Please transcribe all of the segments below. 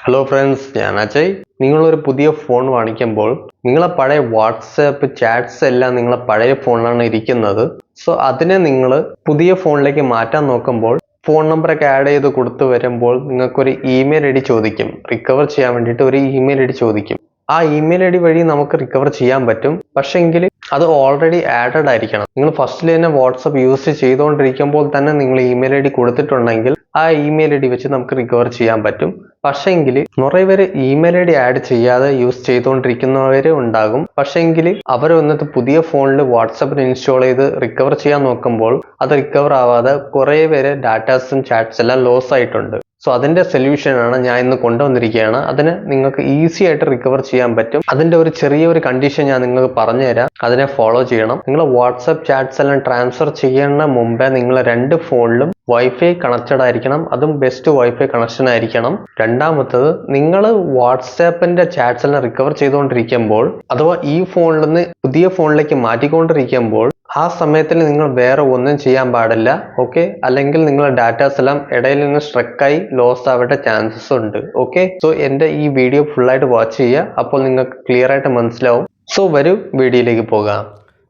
Hello friends, ഞാൻ അജയ്. നിങ്ങളൊരു പുതിയ ഫോൺ വാങ്ങിക്കുമ്പോൾ നിങ്ങളെ പഴയ വാട്സാപ്പ് ചാറ്റ്സ് എല്ലാം നിങ്ങളെ പഴയ ഫോണിലാണ് ഇരിക്കുന്നത്. സോ അതിനെ നിങ്ങൾ പുതിയ ഫോണിലേക്ക് മാറ്റാൻ നോക്കുമ്പോൾ ഫോൺ നമ്പറൊക്കെ ആഡ് ചെയ്ത് കൊടുത്തു വരുമ്പോൾ നിങ്ങൾക്കൊരു ഇമെയിൽ ഐ ഡി ചോദിക്കും. റിക്കവർ ചെയ്യാൻ വേണ്ടിയിട്ട് ഒരു ഇമെയിൽ ഐ ഡി ചോദിക്കും. ആ ഇമെയിൽ ഐ ഡി വഴി നമുക്ക് റിക്കവർ ചെയ്യാൻ പറ്റും. പക്ഷെങ്കിൽ അത് ഓൾറെഡി ആഡഡ് ആയിരിക്കണം. നിങ്ങൾ ഫസ്റ്റിൽ തന്നെ വാട്സപ്പ് യൂസ് ചെയ്തുകൊണ്ടിരിക്കുമ്പോൾ തന്നെ നിങ്ങൾ ഇമെയിൽ ഐ ഡി കൊടുത്തിട്ടുണ്ടെങ്കിൽ ആ ഇമെയിൽ ഐ ഡി വെച്ച് നമുക്ക് റിക്കവർ ചെയ്യാൻ പറ്റും. പക്ഷെങ്കിൽ കുറേ പേര് ഇമെയിൽ ഐ ഡി ആഡ് ചെയ്യാതെ യൂസ് ചെയ്തുകൊണ്ടിരിക്കുന്നവരെ ഉണ്ടാകും. പക്ഷെങ്കിൽ അവർ വന്നിട്ട് പുതിയ ഫോണിൽ വാട്സപ്പിന് ഇൻസ്റ്റാൾ ചെയ്ത് റിക്കവർ ചെയ്യാൻ നോക്കുമ്പോൾ അത് റിക്കവർ ആവാതെ കുറേ പേര് ഡാറ്റാസും ചാറ്റ്സ് എല്ലാം ലോസ് ആയിട്ടുണ്ട്. സോ അതിന്റെ സൊല്യൂഷനാണ് ഞാൻ ഇന്ന് കൊണ്ടുവന്നിരിക്കുകയാണ്. അതിന് നിങ്ങൾക്ക് ഈസി ആയിട്ട് റിക്കവർ ചെയ്യാൻ പറ്റും. അതിന്റെ ഒരു ചെറിയൊരു കണ്ടീഷൻ ഞാൻ നിങ്ങൾക്ക് പറഞ്ഞുതരാം. അതിനെ ഫോളോ ചെയ്യണം. നിങ്ങൾ വാട്സപ്പ് ചാറ്റ്സ് എല്ലാം ട്രാൻസ്ഫർ ചെയ്യുന്ന മുമ്പേ നിങ്ങൾ രണ്ട് ഫോണിലും വൈഫൈ കണക്റ്റഡ് ആയിരിക്കണം. അതും ബെസ്റ്റ് വൈഫൈ കണക്ഷൻ ആയിരിക്കണം. രണ്ടാമത്തത്, നിങ്ങൾ വാട്സാപ്പിന്റെ ചാറ്റ്സ് എല്ലാം റിക്കവർ ചെയ്തുകൊണ്ടിരിക്കുമ്പോൾ അഥവാ ഈ ഫോണിൽ നിന്ന് പുതിയ ഫോണിലേക്ക് മാറ്റിക്കൊണ്ടിരിക്കുമ്പോൾ ആ സമയത്തിൽ നിങ്ങൾ വേറെ ഒന്നും ചെയ്യാൻ പാടില്ല. ഓക്കെ, അല്ലെങ്കിൽ നിങ്ങളുടെ ഡാറ്റാസ് എല്ലാം ഇടയിൽ നിന്ന് സ്ട്രക്കായി ലോസ് ആവേണ്ട ചാൻസസ് ഉണ്ട്. ഓക്കെ, സോ എൻ്റെ ഈ വീഡിയോ ഫുള്ളായിട്ട് വാച്ച് ചെയ്യുക. അപ്പോൾ നിങ്ങൾക്ക് ക്ലിയർ ആയിട്ട് മനസ്സിലാവും. സോ വരൂ വീഡിയോയിലേക്ക് പോകാം.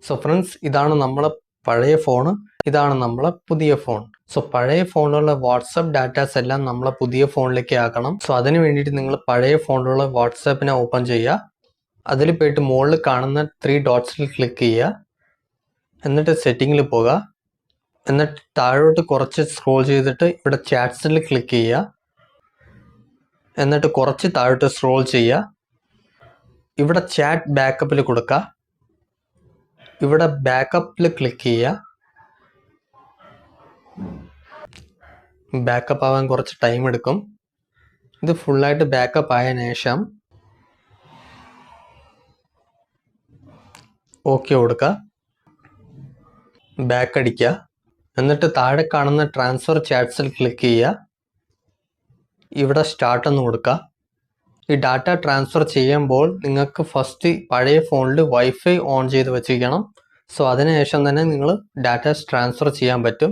സോ ഫ്രണ്ട്സ്, ഇതാണ് നമ്മളെ പഴയ ഫോൺ, ഇതാണ് നമ്മളെ പുതിയ ഫോൺ. സോ പഴയ ഫോണിലുള്ള വാട്സപ്പ് ഡാറ്റാസ് എല്ലാം നമ്മളെ പുതിയ ഫോണിലേക്ക് ആക്കണം. സോ അതിന് വേണ്ടിയിട്ട് നിങ്ങൾ പഴയ ഫോണിലുള്ള വാട്സാപ്പിനെ ഓപ്പൺ ചെയ്യുക. അതിൽ പോയിട്ട് മുകളിൽ കാണുന്ന 3 ഡോട്ട്സിൽ ക്ലിക്ക് ചെയ്യുക. എന്നിട്ട് സെറ്റിങ്ങിൽ പോകുക. എന്നിട്ട് താഴോട്ട് കുറച്ച് സ്ക്രോൾ ചെയ്തിട്ട് ഇവിടെ ചാറ്റ്സിൽ ക്ലിക്ക് ചെയ്യുക. എന്നിട്ട് കുറച്ച് താഴോട്ട് സ്ക്രോൾ ചെയ്യുക. ഇവിടെ ചാറ്റ് ബാക്കപ്പിൽ കൊടുക്കുക. ഇവിടെ ബാക്കപ്പിൽ ക്ലിക്ക് ചെയ്യുക. ബാക്കപ്പ് ആവാൻ കുറച്ച് ടൈം എടുക്കും. ഇത് ഫുള്ളായിട്ട് ബാക്കപ്പ് ആയ ശേഷം ഓക്കെ കൊടുക്കുക. ബാക്ക് അടിക്കുക. എന്നിട്ട് താഴെ കാണുന്ന ട്രാൻസ്ഫർ ചാറ്റ്സിൽ ക്ലിക്ക് ചെയ്യുക. ഇവിടെ സ്റ്റാർട്ട് എന്ന് കൊടുക്കുക. ഈ ഡാറ്റ ട്രാൻസ്ഫർ ചെയ്യുമ്പോൾ നിങ്ങൾക്ക് ഫസ്റ്റ് പഴയ ഫോണിൽ വൈഫൈ ഓൺ ചെയ്ത് വെച്ചിരിക്കണം. സോ അതിനുശേഷം തന്നെ നിങ്ങൾ ഡാറ്റാസ് ട്രാൻസ്ഫർ ചെയ്യാൻ പറ്റും.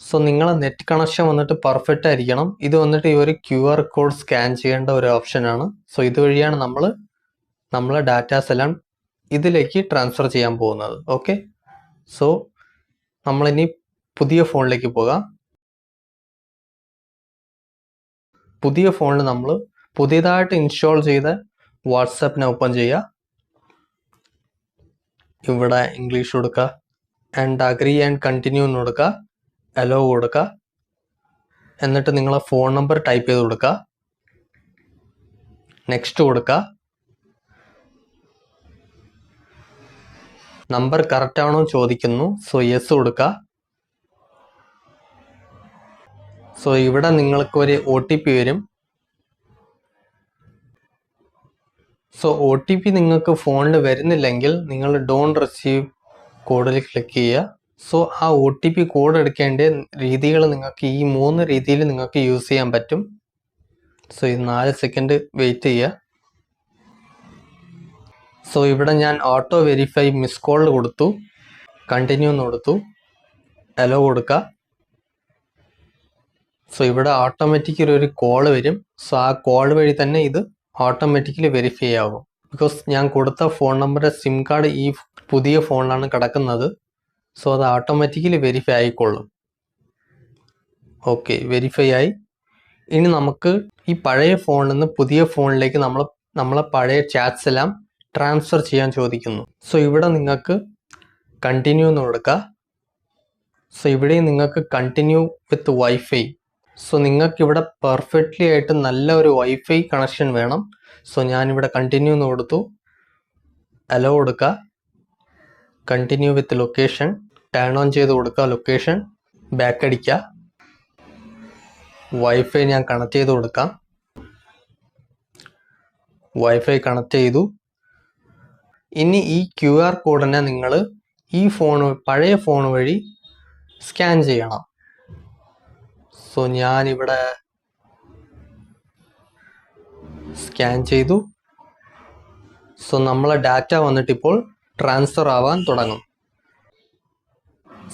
സോ നിങ്ങളെ നെറ്റ് കണക്ഷൻ വന്നിട്ട് പെർഫെക്റ്റ് ആയിരിക്കണം. ഇത് വന്നിട്ട് ഈ ഒരു QR കോഡ് സ്കാൻ ചെയ്യേണ്ട ഒരു ഓപ്ഷനാണ്. സോ ഇതുവഴിയാണ് നമ്മളെ ഡാറ്റാസ് എല്ലാം ഇതിലേക്ക് ട്രാൻസ്ഫർ ചെയ്യാൻ പോകുന്നത്. ഓക്കെ, സോ നമ്മളിനി പുതിയ ഫോണിലേക്ക് പോകാം. പുതിയ ഫോണിൽ നമ്മൾ പുതിയതായിട്ട് ഇൻസ്റ്റാൾ ചെയ്ത വാട്സാപ്പിനെ ഓപ്പൺ ചെയ്യുക. ഇവിടെ ഇംഗ്ലീഷ് കൊടുക്കുക. ആൻഡ് അഗ്രി ആൻഡ് കണ്ടിന്യൂ എന്ന് കൊടുക്കുക. അലോ കൊടുക്കുക. എന്നിട്ട് നിങ്ങളെ ഫോൺ നമ്പർ ടൈപ്പ് ചെയ്ത് കൊടുക്കുക. നെക്സ്റ്റ് കൊടുക്കുക. നമ്പർ കറക്റ്റ് ആണോ ചോദിക്കുന്നു. സോ യെസ് കൊടുക്കുക. സോ ഇവിടെ നിങ്ങൾക്ക് ഒരു OTP വരും. സോ OTP നിങ്ങൾക്ക് ഫോണിൽ വരുന്നില്ലെങ്കിൽ നിങ്ങൾ ഡോണ്ട് റിസീവ് കോഡിൽ ക്ലിക്ക് ചെയ്യുക. സോ ആ OTP കോഡ് എടുക്കേണ്ട രീതികൾ നിങ്ങൾക്ക് ഈ 3 രീതിയിൽ നിങ്ങൾക്ക് യൂസ് ചെയ്യാൻ പറ്റും. സോ ഇത് 4 സെക്കൻഡ് വെയിറ്റ് ചെയ്യുക. സോ ഇവിടെ ഞാൻ ഓട്ടോ വെരിഫൈ മിസ് കോൾ കൊടുത്തു. കണ്ടിന്യൂ എന്ന് കൊടുത്തു. അലോ കൊടുക്കുക. സോ ഇവിടെ ഓട്ടോമാറ്റിക്കലി ഒരു കോൾ വരും. സോ ആ കോൾ വഴി തന്നെ ഇത് ഓട്ടോമാറ്റിക്കലി വെരിഫൈ ആകും. ബിക്കോസ് ഞാൻ കൊടുത്ത ഫോൺ നമ്പറിൻ്റെ സിം കാർഡ് ഈ പുതിയ ഫോണിലാണ് കിടക്കുന്നത്. സോ അത് ഓട്ടോമാറ്റിക്കലി വെരിഫൈ ആയിക്കൊള്ളും. ഓക്കെ, വെരിഫൈ ആയി. ഇനി നമുക്ക് ഈ പഴയ ഫോണിൽ നിന്ന് പുതിയ ഫോണിലേക്ക് നമ്മളെ പഴയ ചാറ്റ്സ് എല്ലാം ട്രാൻസ്ഫർ ചെയ്യാൻ ചോദിക്കുന്നു. സോ ഇവിടെ നിങ്ങൾക്ക് കണ്ടിന്യൂ എന്ന് കൊടുക്കുക. സോ ഇവിടെ നിങ്ങൾക്ക് കണ്ടിന്യൂ വിത്ത് വൈഫൈ. സോ നിങ്ങൾക്ക് ഇവിടെ പെർഫെക്റ്റ്ലി ആയിട്ട് നല്ല ഒരു വൈഫൈ കണക്ഷൻ വേണം. സോ ഞാനിവിടെ കണ്ടിന്യൂ എന്ന് കൊടുത്തു. അലോ കൊടുക്കുക. Continue with location. Turn on ചെയ്ത് കൊടുക്കുക ലൊക്കേഷൻ. ബാക്ക് അടിക്കുക. വൈഫൈ ഞാൻ കണക്ട് ചെയ്ത് കൊടുക്കാം. വൈഫൈ കണക്ട് ചെയ്തു. ഇനി ഈ QR കോഡിനെ നിങ്ങൾ ഈ പഴയ ഫോൺ വഴി സ്കാൻ ചെയ്യണം. സോ ഞാനിവിടെ സ്കാൻ ചെയ്തു. സോ നമ്മളെ ഡാറ്റ വന്നിട്ട് ഇപ്പോൾ ട്രാൻസ്ഫർ ആവാൻ തുടങ്ങും.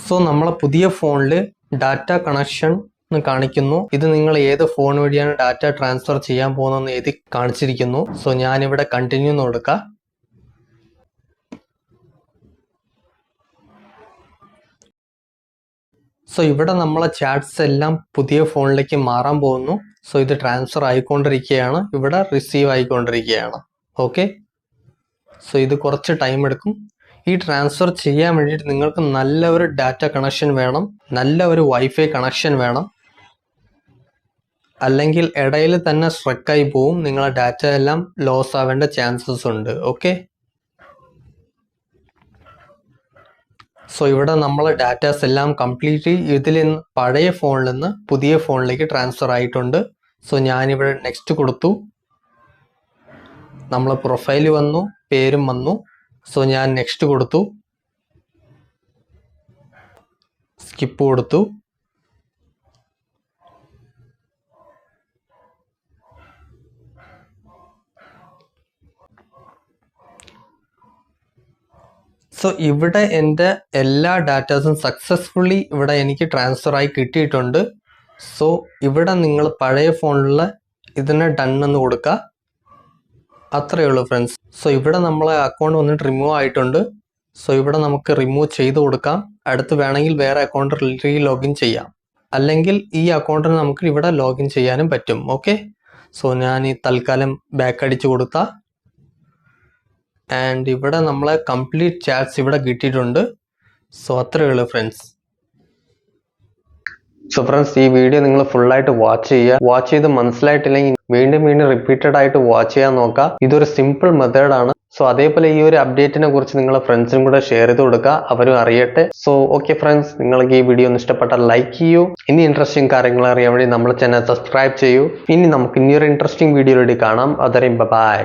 സോ നമ്മളെ പുതിയ ഫോണിൽ ഡാറ്റ കണക്ഷൻ എന്ന് കാണിക്കുന്നു. ഇത് നിങ്ങൾ ഏത് ഫോൺ വഴിയാണ് ഡാറ്റ ട്രാൻസ്ഫർ ചെയ്യാൻ പോകുന്നതെന്ന് എഴുതി കാണിച്ചിരിക്കുന്നു. സോ ഞാനിവിടെ കണ്ടിന്യൂ എന്ന് കൊടുക്കാം. സോ ഇവിടെ നമ്മളെ ചാറ്റ്സ് എല്ലാം പുതിയ ഫോണിലേക്ക് മാറാൻ പോകുന്നു. സോ ഇത് ട്രാൻസ്ഫർ ആയിക്കൊണ്ടിരിക്കുകയാണ്, ഇവിടെ റിസീവ് ആയിക്കൊണ്ടിരിക്കുകയാണ്. ഓക്കെ, സോ ഇത് കുറച്ച് ടൈം എടുക്കും. ഈ ട്രാൻസ്ഫർ ചെയ്യാൻ വേണ്ടിയിട്ട് നിങ്ങൾക്ക് നല്ല ഒരു ഡാറ്റ കണക്ഷൻ വേണം, നല്ല ഒരു വൈഫൈ കണക്ഷൻ വേണം. അല്ലെങ്കിൽ ഇടയിൽ തന്നെ സ്ട്രക്കായി പോവും, നിങ്ങളെ ഡാറ്റ എല്ലാം ലോസ് ആവേണ്ട ചാൻസസ് ഉണ്ട്. ഓക്കെ, സോ ഇവിടെ നമ്മളെ ഡാറ്റാസ് എല്ലാം കംപ്ലീറ്റ്ലി ഇതിൽ നിന്ന് പഴയ ഫോണിൽ നിന്ന് പുതിയ ഫോണിലേക്ക് ട്രാൻസ്ഫർ ആയിട്ടുണ്ട്. സോ ഞാനിവിടെ നെക്സ്റ്റ് കൊടുത്തു, നമ്മളെ പ്രൊഫൈൽ വന്നു, പേരും വന്നു. സോ ഞാൻ നെക്സ്റ്റ് കൊടുത്തു, സ്കിപ്പ് കൊടുത്തു. സോ ഇവിടെ എൻ്റെ എല്ലാ ഡാറ്റാസും സക്സസ്ഫുള്ളി ഇവിടെ എനിക്ക് ട്രാൻസ്ഫർ ആയി കിട്ടിയിട്ടുണ്ട്. സോ ഇവിടെ നിങ്ങൾ പഴയ ഫോണിലുള്ള ഇതിനെ ഡൺ എന്ന് കൊടുക്കുക. അത്രയേ ഉള്ളൂ ഫ്രണ്ട്സ്. സോ ഇവിടെ നമ്മളെ അക്കൗണ്ട് വന്നിട്ട് റിമൂവ് ആയിട്ടുണ്ട്. സോ ഇവിടെ നമുക്ക് റിമൂവ് ചെയ്ത് കൊടുക്കാം. അടുത്ത് വേണമെങ്കിൽ വേറെ അക്കൗണ്ട് റീ ലോഗിൻ ചെയ്യാം, അല്ലെങ്കിൽ ഈ അക്കൗണ്ടിന് നമുക്ക് ഇവിടെ ലോഗിൻ ചെയ്യാനും പറ്റും. ഓക്കെ, സോ ഞാൻ ഈ തൽക്കാലം ബാക്ക് അടിച്ച് കൊടുത്താൽ ആൻഡ് ഇവിടെ നമ്മളെ കംപ്ലീറ്റ് ചാറ്റ്സ് ഇവിടെ കിട്ടിയിട്ടുണ്ട്. സോ അത്രയേ ഉള്ളൂ ഫ്രണ്ട്സ്. സോ ഫ്രണ്ട്സ്, ഈ വീഡിയോ നിങ്ങൾ ഫുള്ളായിട്ട് വാച്ച് ചെയ്യുക. വാച്ച് ചെയ്ത് മനസ്സിലായിട്ടില്ലെങ്കിൽ വീണ്ടും വീണ്ടും റിപ്പീറ്റഡ് ആയിട്ട് വാച്ച് ചെയ്യാൻ നോക്കുക. ഇതൊരു സിമ്പിൾ മെത്തേഡാണ്. സോ അതേപോലെ ഈ ഒരു അപ്ഡേറ്റിനെ കുറിച്ച് നിങ്ങളെ ഫ്രണ്ട്സിനും കൂടെ ഷെയർ ചെയ്ത് കൊടുക്കുക, അവരും അറിയട്ടെ. സോ ഓക്കെ ഫ്രണ്ട്സ്, നിങ്ങൾക്ക് ഈ വീഡിയോ ഒന്ന് ഇഷ്ടപ്പെട്ടാൽ ലൈക്ക് ചെയ്യൂ. ഇനി ഇൻട്രസ്റ്റിംഗ് കാര്യങ്ങൾ അറിയാൻ വേണ്ടി നമ്മുടെ ചാനൽ സബ്സ്ക്രൈബ് ചെയ്യൂ. ഇനി നമുക്ക് ഇനിയൊരു ഇൻട്രസ്റ്റിംഗ് വീഡിയോയിലൂടെ കാണാം. അതുവരെയും ബൈ.